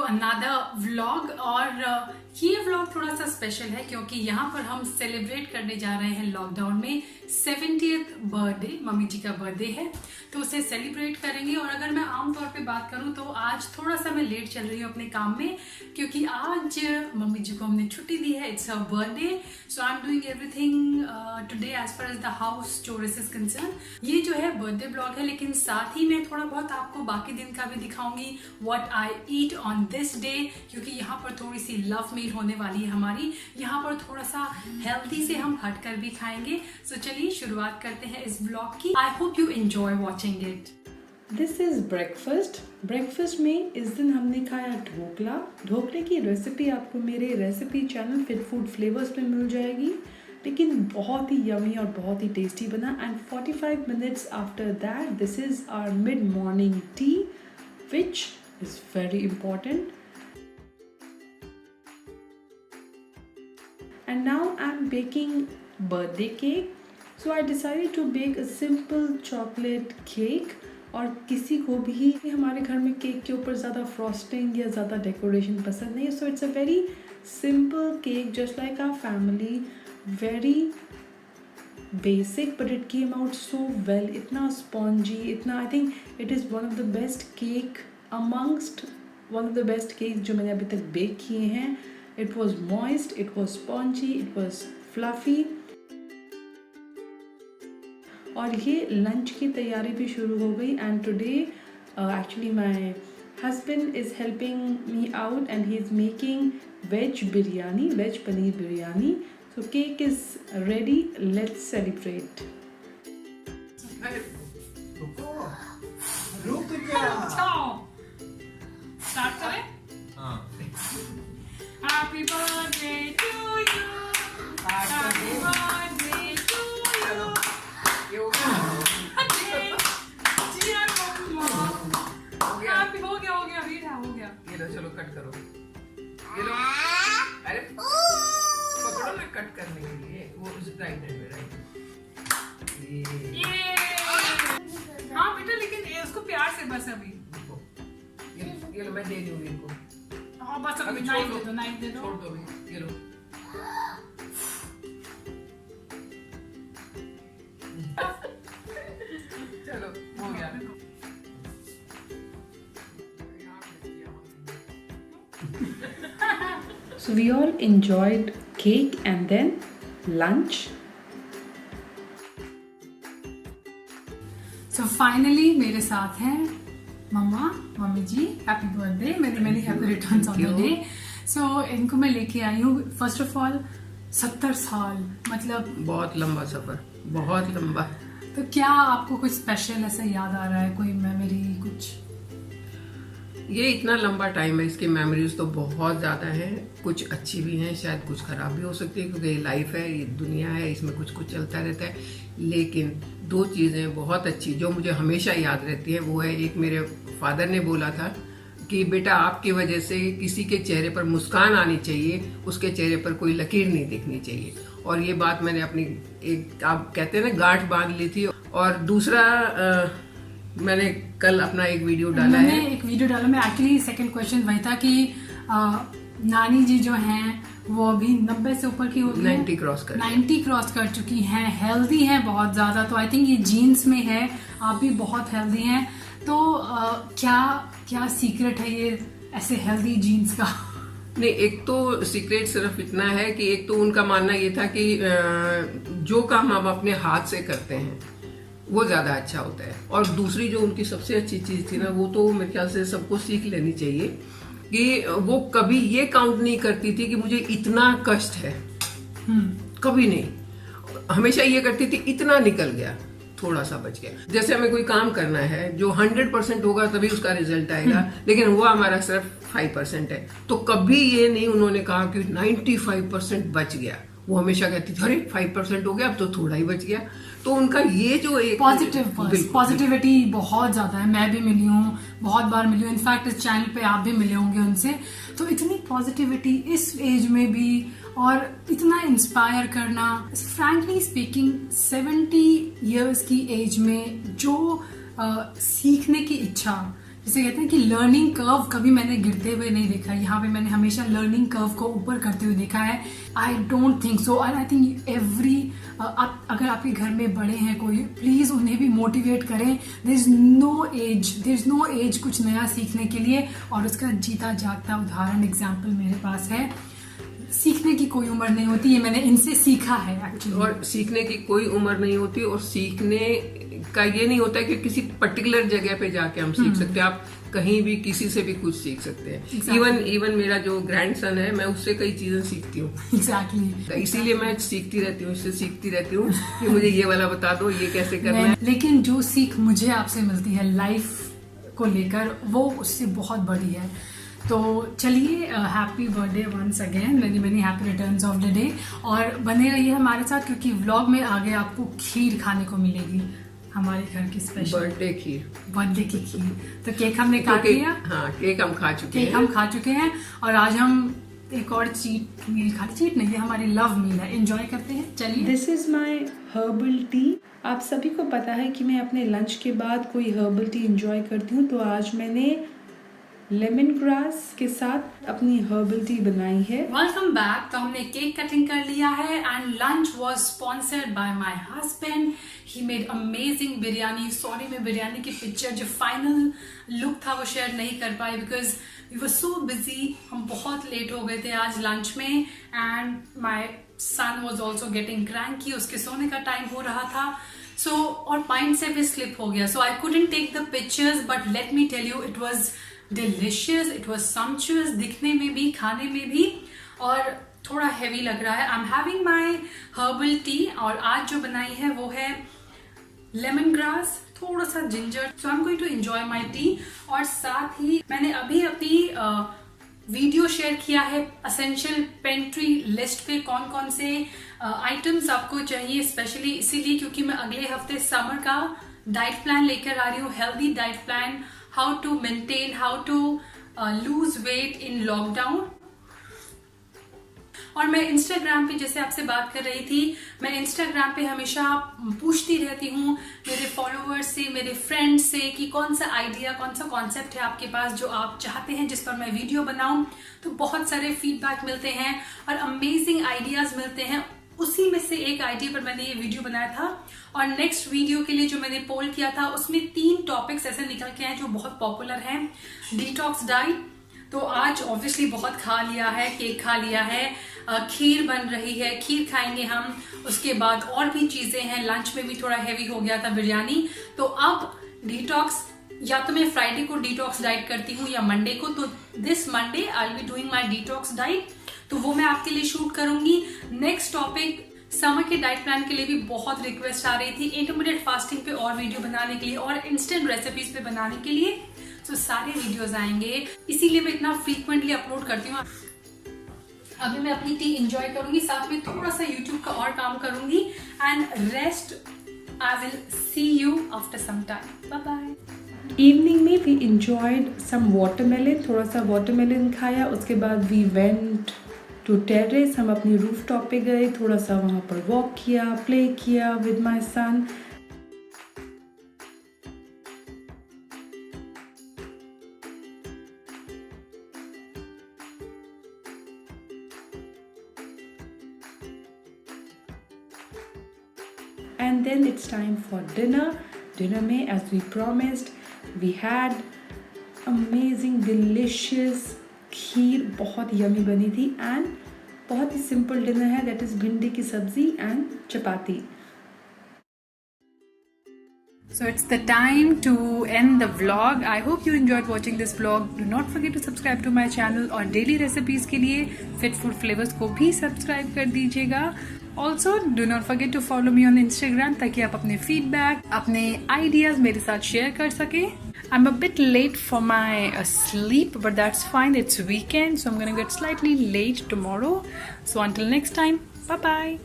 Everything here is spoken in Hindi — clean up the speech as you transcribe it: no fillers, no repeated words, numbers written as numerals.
Another vlog. और ये व्लॉग थोड़ा सा स्पेशल है क्योंकि यहाँ पर हम सेलिब्रेट करने जा रहे हैं लॉकडाउन में 70th बर्थडे। मम्मी जी का बर्थडे है तो उसे सेलिब्रेट करेंगे। और अगर मैं आमतौर पे बात करूँ तो आज थोड़ा सा मैं लेट चल रही हूँ अपने काम में क्योंकि आज मम्मी जी को हमने छुट्टी दी है। It's her birthday, so I am doing everything today as far as the house chores is concerned. ये जो है बर्थडे ब्लॉग है, लेकिन साथ ही मैं थोड़ा बहुत आपको बाकी दिन का भी दिखाऊंगी what I eat on this day, क्योंकि यहाँ पर थोड़ी सी लव मील होने वाली है हमारी। यहाँ पर थोड़ा सा हेल्दी से हम हटकर भी खाएंगे। सो चलिए शुरुआत करते हैं इस ब्लॉग की। I hope you enjoy watching it. This is breakfast. Breakfast में इस दिन हमने खाया ढोकला। ढोकले की रेसिपी आपको मेरे recipe channel Fit Food Flavours में मिल जाएगी, लेकिन बहुत ही यमी और बहुत ही टेस्टी बना। And 45 minutes after that this is our mid morning tea which is very important. And now I'm baking birthday cake. So I decided to bake a simple chocolate cake. और किसी को भी हमारे घर में केक के ऊपर ज़्यादा फ्रॉस्टिंग या ज़्यादा डेकोरेशन पसंद नहीं है। So it's a very simple cake just like our family, very basic but it came out so well. इतना स्पॉन्जी, इतना I think it is one of the best cake amongst one of the best cake जो मैंने अभी तक बेक किए हैं। It was moist, it was spongy, it was fluffy. और ये लंच की तैयारी भी शुरू हो गई। And today actually my husband is helping me out and he is making veg biryani, veg paneer biryani. So cake is ready, let's celebrate. Start करें? Happy birthday to you. Happy birthday to you. Dear Mama. Happy हो गया वीरा हो गया। ये लो, चलो कट करो। ये लो, अरे पकड़ो ना कट करने के लिए। वो उस राइट हैंड में राइट। ये हाँ बेटा, लेकिन उसको प्यार से बस अभी। ये लो, मैं दे दूंगी इनको। हाँ बस अभी नाइफ दे दो, नाइफ दे दो। छोड़ दो अभी, ये लो। चलो हो गया। So we all enjoyed cake and then lunch. So finally मेरे साथ हैं mummy ji. Happy birthday, many happy returns on the day. So इनको मैं लेके आई हूँ। फर्स्ट ऑफ ऑल 70 साल, मतलब बहुत लंबा सफर, बहुत लंबा। तो क्या आपको कुछ स्पेशल ऐसा याद आ रहा है, कोई मेमोरी कुछ? ये इतना लंबा टाइम है, इसकी मेमोरीज तो बहुत ज़्यादा हैं। कुछ अच्छी भी हैं, शायद कुछ ख़राब भी हो सकती है क्योंकि ये लाइफ है, ये दुनिया है, इसमें कुछ कुछ चलता रहता है। लेकिन दो चीज़ें बहुत अच्छी जो मुझे हमेशा याद रहती है वो है, एक मेरे फादर ने बोला था कि बेटा आपकी वजह से किसी के चेहरे पर मुस्कान आनी चाहिए, उसके चेहरे पर कोई लकीर नहीं दिखनी चाहिए। और ये बात मैंने अपनी एक, आप कहते हैं ना, गांठ बांध ली थी। और दूसरा मैंने कल अपना एक वीडियो डाला है। एक वीडियो डाला मैं, एक्चुअली सेकंड क्वेश्चन वही था कि नानी जी जो हैं वो अभी 90 से ऊपर की हो गई, 90 क्रॉस कर चुकी हैं, हेल्दी हैं बहुत ज्यादा। तो आई थिंक ये जीन्स में है, आप भी बहुत हेल्दी हैं। तो क्या सीक्रेट है ये ऐसे हेल्दी जीन्स का? नहीं, एक तो सीक्रेट सिर्फ इतना है कि एक तो उनका मानना ये था कि जो काम हम अपने हाथ से करते हैं वो ज्यादा अच्छा होता है। और दूसरी जो उनकी सबसे अच्छी चीज थी ना, वो तो मेरे ख्याल से सबको सीख लेनी चाहिए कि वो कभी ये काउंट नहीं करती थी कि मुझे इतना कष्ट है, कभी नहीं। हमेशा ये करती थी इतना निकल गया, थोड़ा सा बच गया। जैसे हमें कोई काम करना है जो 100% होगा तभी उसका रिजल्ट आएगा, लेकिन वो हमारा सिर्फ 5% है। तो कभी ये नहीं उन्होंने कहा कि 95% बच गया। वो हमेशा कहती थी अरे 5% हो गया, अब तो थोड़ा ही बच गया। तो उनका ये जो एक पॉजिटिविटी बहुत ज्यादा है। मैं भी मिली हूँ, बहुत बार मिली हूँ, इनफैक्ट इस चैनल पे आप भी मिले होंगे उनसे। तो इतनी पॉजिटिविटी इस एज में भी और इतना इंस्पायर करना। फ्रैंकली स्पीकिंग 70 इयर्स की एज में जो सीखने की इच्छा जैसे कहते हैं कि लर्निंग कर्व कभी मैंने गिरते हुए नहीं देखा, यहाँ पे मैंने हमेशा लर्निंग कर्व को ऊपर करते हुए देखा है. I don't think so. I think अगर आपके घर में बड़े हैं कोई, प्लीज उन्हें भी मोटिवेट करें. देयर इज नो एज कुछ नया सीखने के लिए. और उसका जीता जागता उदाहरण एग्जाम्पल मेरे पास है. सीखने की कोई उम्र नहीं होती, ये मैंने इनसे सीखा है एक्चुअली. और सीखने की कोई उम्र नहीं होती, और सीखने का ये नहीं होता कि किसी पर्टिकुलर जगह पे जाके हम सीख सकते हैं. आप कहीं भी किसी से भी कुछ सीख सकते हैं. Exactly. इवन मेरा जो ग्रैंडसन है, मैं उससे कई चीजें सीखती हूँ. एग्जैक्टली. इसीलिए मैं सीखती रहती हूँ, इससे सीखती रहती हूँ कि मुझे ये वाला बता दो, ये कैसे करना है. लेकिन जो सीख मुझे आपसे मिलती है लाइफ को लेकर, वो उससे बहुत बड़ी है. तो चलिए, happy birthday once again, many many happy returns of the day. और बने रहिए हमारे साथ, क्योंकि व्लॉग में आगे आपको खीर खाने को मिलेगी, हमारे घर की स्पेशल बर्थडे की खीर. तो केक हमने काट लिया. हाँ, केक हम खा चुके हैं. और आज हम एक और चीट नहीं है, हमारी लव मील है, एंजॉय करते हैं. चलिए. This is my herbal tea. आप सभी को पता है कि मैं अपने लंच के बाद कोई हर्बल टी एंजॉय करती हूँ, तो आज मैंने लेमन ग्रास के साथ अपनी हर्बल टी बनाई है. Welcome back. तो हमने केक कटिंग कर लिया है and lunch was sponsored by my husband. He made amazing biryani. Sorry, मैं बिरयानी की पिक्चर जो फाइनल लुक था वो शेयर नहीं कर पाई because we were so busy. हम बहुत लेट हो गए थे आज लंच में and my son was also getting cranky. उसके सोने का टाइम हो रहा था. सो और माइंड से भी स्लिप हो गया. So I couldn't take the pictures, but let me tell you, it was delicious, it was sumptuous, दिखने में भी खाने में भी, और थोड़ा हैवी लग रहा है. I am having my herbal tea. और आज जो बनाई है वो है लेमन ग्रास, थोड़ा सा ginger. So I am going to enjoy my tea. और साथ ही मैंने अभी अपनी वीडियो शेयर किया है असेंशियल पेंट्री लिस्ट पे, कौन कौन से आइटम्स आपको चाहिए, स्पेशली इसीलिए क्योंकि मैं अगले हफ्ते समर का डाइट प्लान लेकर आ रही हूँ. Healthy diet plan, how to maintain, how to lose weight in lockdown. और मैं इंस्टाग्राम पे जैसे आपसे बात कर रही थी, मैं इंस्टाग्राम पे हमेशा पूछती रहती हूँ मेरे फॉलोअर्स से, मेरे फ्रेंड्स से कि कौन सा आइडिया, कौन सा कॉन्सेप्ट है आपके पास जो आप चाहते हैं जिस पर मैं वीडियो बनाऊं. तो बहुत सारे फीडबैक मिलते हैं और अमेजिंग आइडियाज मिलते हैं. उसी में से एक आइडिया पर मैंने ये वीडियो बनाया था. और नेक्स्ट वीडियो के लिए जो मैंने पोल किया था उसमें 3 टॉपिक्स ऐसे निकल के आए जो बहुत पॉपुलर हैं. डिटॉक्स डाइट, तो आज ऑब्वियसली बहुत खा लिया है, केक खा लिया है, खीर बन रही है, खीर खाएंगे हम. उसके बाद और भी चीजें हैं. लंच में भी थोड़ा हैवी हो गया था बिरयानी. तो अब डिटॉक्स, या तो मैं फ्राइडे को डिटॉक्स डाइट करती हूँ या मंडे को. तो this Monday I will be doing my detox diet, तो वो मैं आपके लिए शूट करूंगी. नेक्स्ट टॉपिक, समर के डाइट प्लान के लिए भी बहुत रिक्वेस्ट आ रही थी, इंटरमीडिएट फास्टिंग पे और वीडियो बनाने के लिए और इंस्टेंट रेसिपीज पे बनाने के लिए. तो सारे वीडियोस आएंगे, इसीलिए मैं इतना फ्रीक्वेंटली अपलोड करती हूँ. अभी मैं अपनी टी एंजॉय करूंगी, साथ में थोड़ा सा यूट्यूब का और काम करूंगी and rest. I will see you after some time. Bye bye. Evening में वी इंजॉयड सम वाटरमेलन. थोड़ा सा वाटरमेलन खाया, उसके बाद वी वेंट टू टेरेस. हम अपनी रूफ टॉप पे गए, थोड़ा सा वहाँ पर वॉक किया, प्ले किया with my son. And then it's time for dinner. Dinner में, as we promised, we had amazing, delicious खीर, बहुत यमी बनी थी. एंड बहुत ही सिंपल डिनर है, दैट इज भिंडी की सब्जी and chapati. So it's the time to end the vlog. I hope you enjoyed watching this vlog. Do not forget to subscribe to my channel. और daily recipes के लिए Fit Food Flavors को भी subscribe कर dीजिएगा. Also, do not forget to follow me on Instagram ताकि आप अपने feedback, अपने ideas मेरे साथ share कर सकें. I'm a bit late for my sleep, but that's fine. It's weekend, so I'm gonna get slightly late tomorrow. So until next time, bye bye.